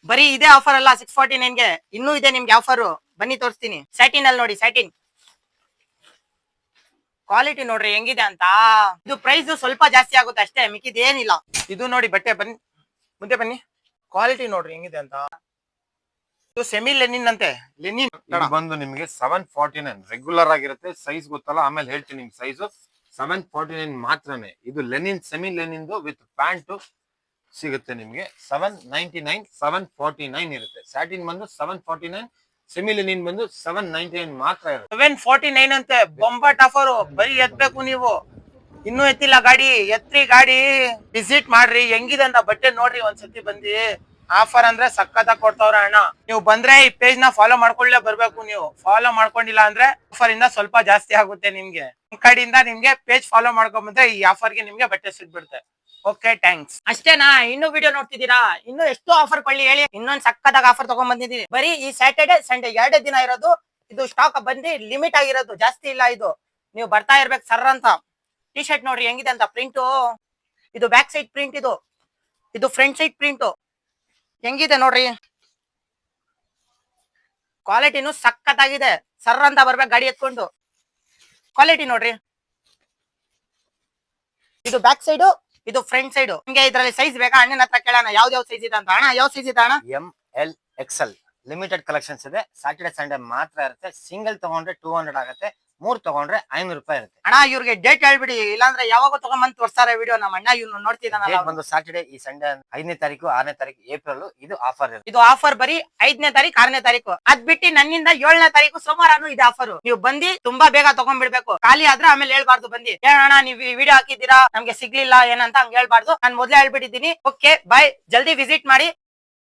ಬರೀ ಇದೇ ಆಫರ್ ಅಲ್ಲ 649ಗೆ ಇನ್ನೂ ಇದೆ ನಿಮ್ಗೆ ಆಫರ್. ಬನ್ನಿ ತೋರಿಸ್ತೀನಿ. ಸ್ಯಾಟಿನ್ ಅಲ್ಲಿ ನೋಡಿ, ಸ್ಯಾಟಿನ್ ಕ್ವಾಲಿಟಿ ನೋಡ್ರಿ ಹೆಂಗಿದೆ ಅಂತ. ಇದು ಪ್ರೈಸ್ ಸ್ವಲ್ಪ ಜಾಸ್ತಿ ಆಗುತ್ತೆ ಅಷ್ಟೇ, ಮಿಕ್ಕಿದ್ ಏನಿಲ್ಲ. ಇದು ನೋಡಿ ಬಟ್ಟೆ, ಬನ್ನಿ ಮುಂದೆ ಬನ್ನಿ. ಕ್ವಾಲಿಟಿ ನೋಡ್ರಿ ಹೆಂಗಿದೆ ಅಂತ. ಇದು ಸೆಮಿ ಲೆನಿನ್ ಅಂತೆ, ಲೆನಿನ್ ಬಂದು ನಿಮಗೆ 749 ರೆಗ್ಯುಲರ್ ಆಗಿರುತ್ತೆ. ಸೈಜ್ ಗೊತ್ತಲ್ಲ, ಆಮೇಲೆ ಹೇಳ್ತೀನಿ ನಿಮ್ಗೆ ಸೈಜ್. 749 ಮಾತ್ರನೇ. ಇದು Lenin, semi Lenin with pant ಸಿಗುತ್ತೆ ನಿಮ್ಗೆ. 799, 749 ಇರುತ್ತೆ. ಸ್ಯಾಟಿನ್ ಬಂದು 749, ಸೆಮಿ ಲೆನಿನ್ ಬಂದು 799 ಮಾತ್ರ ಇರುತ್ತೆ. 749 ಅಂತೆ, ಬೊಂಬಾಟ್ ಆಫರ್. ಬರೀ ಎತ್ಬೇಕು ನೀವು, ಇನ್ನೂ ಎತ್ತಿಲ್ಲ ಗಾಡಿ. ಎತ್ರಿ ಗಾಡಿ, ವಿಸಿಟ್ ಮಾಡ್ರಿ, ಹೆಂಗಿದೆ ಅಂತ ಬಟ್ಟೆ ನೋಡ್ರಿ ಒಂದ್ಸತಿ ಬಂದಿ. ಆಫರ್ ಅಂದ್ರೆ ಸಖತ್ತಾಗಿ ಕೊಡ್ತಾವ್ರ ಅಣ್ಣ. ನೀವು ಬಂದ್ರೆ ಈ ಪೇಜ್ ನ ಫಾಲೋ ಮಾಡ್ಕೊಳ್ಳೇ ಬರ್ಬೇಕು. ನೀವು ಫಾಲೋ ಮಾಡ್ಕೊಂಡಿಲ್ಲ ಅಂದ್ರೆ ಆಫರ್ ಇಂದ ಸ್ವಲ್ಪ ಜಾಸ್ತಿ ಆಗುತ್ತೆ ನಿಮ್ಗೆ. ನಿಮ್ ಕಡೆಯಿಂದ ನಿಮ್ಗೆ ಪೇಜ್ ಫಾಲೋ ಮಾಡ್ಕೊಂಡ್ ಬಂದ್ರೆ ಈ ಆಫರ್ಗೆ ನಿಮ್ಗೆ ಬಟ್ಟೆ ಸಿಗ್ಬಿಡುತ್ತೆ. Okay, thanks. ಅಷ್ಟೇನಾ? ಇನ್ನು ವಿಡಿಯೋ ನೋಡ್ತಿದ್ದೀರಾ? ಇನ್ನು ಎಷ್ಟು ಆಫರ್ ಕೊಳ್ಳಿ ಹೇಳಿ. ಇನ್ನೊಂದ್ ಸಕ್ಕದಾಗ ಆಫರ್ ತಗೊಂಡ್ ಬಂದಿದ್ದೀನಿ. ಬರೀ ಈ ಸ್ಯಾಟರ್ಡೆ ಸಂಡೇ 2 ದಿನ ಇರೋದು. ಇದು ಸ್ಟಾಕ್ ಬಂದು ಲಿಮಿಟ್ ಆಗಿರೋದು, ಜಾಸ್ತಿ ಇಲ್ಲ. ಇದು ನೀವು ಬರ್ತಾ ಇರ್ಬೇಕು ಸರ್ ಅಂತ. ಟಿ ಶರ್ಟ್ ನೋಡ್ರಿ ಹೆಂಗಿದೆ ಅಂತ. ಪ್ರಿಂಟು ಇದು ಬ್ಯಾಕ್ ಸೈಡ್ ಪ್ರಿಂಟ್, ಇದು ಫ್ರಂಟ್ ಸೈಡ್ ಪ್ರಿಂಟ್ ಹೆಂಗಿದೆ ನೋಡ್ರಿ. ಕ್ವಾಲಿಟಿನೂ ಸಖತ್ತಾಗಿದೆ. ಸರ್ ಅಂತ ಬರ್ಬೇಕು ಗಾಡಿ ಎತ್ಕೊಂಡು. ಕ್ವಾಲಿಟಿ ನೋಡ್ರಿ. ಇದು ಬ್ಯಾಕ್ ಸೈಡ್, ಇದು ಫ್ರಂಟ್ ಸೈಡ್. ನಿಮ್ಗೆ ಇದ್ರಲ್ಲಿ ಸೈಜ್ ಬೇಕಾ? ಅಣ್ಣನ ಹತ್ರ ಕೇಳೋಣ ಯಾವ್ದು ಸೈಜ್ ಇದೆ ಅಂತ. ಅಣ್ಣ ಯಾವ ಸೈಜ್ ಇದೆ ಅಣ್ಣ? ML XL ಲಿಮಿಟೆಡ್ ಕಲೆಕ್ಷನ್ಸ್ ಇದೆ. ಸ್ಯಾಟರ್ಡೆ ಸಂಡೇ ಮಾತ್ರ ಇರುತ್ತೆ. ಸಿಂಗಲ್ ತಗೊಂಡ್ರೆ 200 ಆಗುತ್ತೆ, 3 ತಗೊಂಡ್ರೆ 500 ರೂಪಾಯಿ ಇರುತ್ತೆ. ಅಣ್ಣ ಇವ್ರಿಗೆ ಡೇಟ್ ಹೇಳ್ಬಿಡಿ, ಇಲ್ಲಾಂದ್ರೆ ಯಾವಾಗ ತಗೊಂಡ್ ತೋರಿಸ್ತಾರೆ ವಿಡಿಯೋ. ನಮ್ಮ ಅಣ್ಣ ಇವ್ನು ನೋಡ್ತಿದ್ದಾನಲ್ಲ. ಬಂದು ಸ್ಯಾಟರ್ಡೆ ಈ ಸಂಡೇ 5ನೇ ತಾರೀಕು 6ನೇ ತಾರೀಕು ಏಪ್ರಿಲ್ ಇದು ಆಫರ್ ಇರುತ್ತೆ. ಇದು ಆಫರ್ ಬರೀ 5ನೇ ತಾರೀಕು 6ನೇ ತಾರೀಕು. ಅದ್ ಬಿಟ್ಟು ನನ್ನಿಂದ 7ನೇ ತಾರೀಕು ಸೋಮವಾರನು ಇದೆ ಆಫರ್. ನೀವು ಬಂದು ತುಂಬಾ ಬೇಗ ತಗೊಂಡ್ಬಿಡ್ಬೇಕು. ಖಾಲಿ ಆದ್ರೆ ಆಮೇಲೆ ಹೇಳ್ಬಾರ್ದು ಬಂದಿ, ಅಣ್ಣ ನೀವು ವಿಡಿಯೋ ಹಾಕಿದ್ದೀರಾ ನಮ್ಗೆ ಸಿಗ್ಲಿಲ್ಲ ಏನಂತ ಹಂಗ ಹೇಳ್ಬಾರ್ದು. ನಾನು ಮೊದ್ಲೇ ಹೇಳ್ಬಿಟ್ಟಿದ್ದೀನಿ. ಓಕೆ ಬಾಯ್, ಜಲ್ದಿ ವಿಸಿಟ್ ಮಾಡಿ.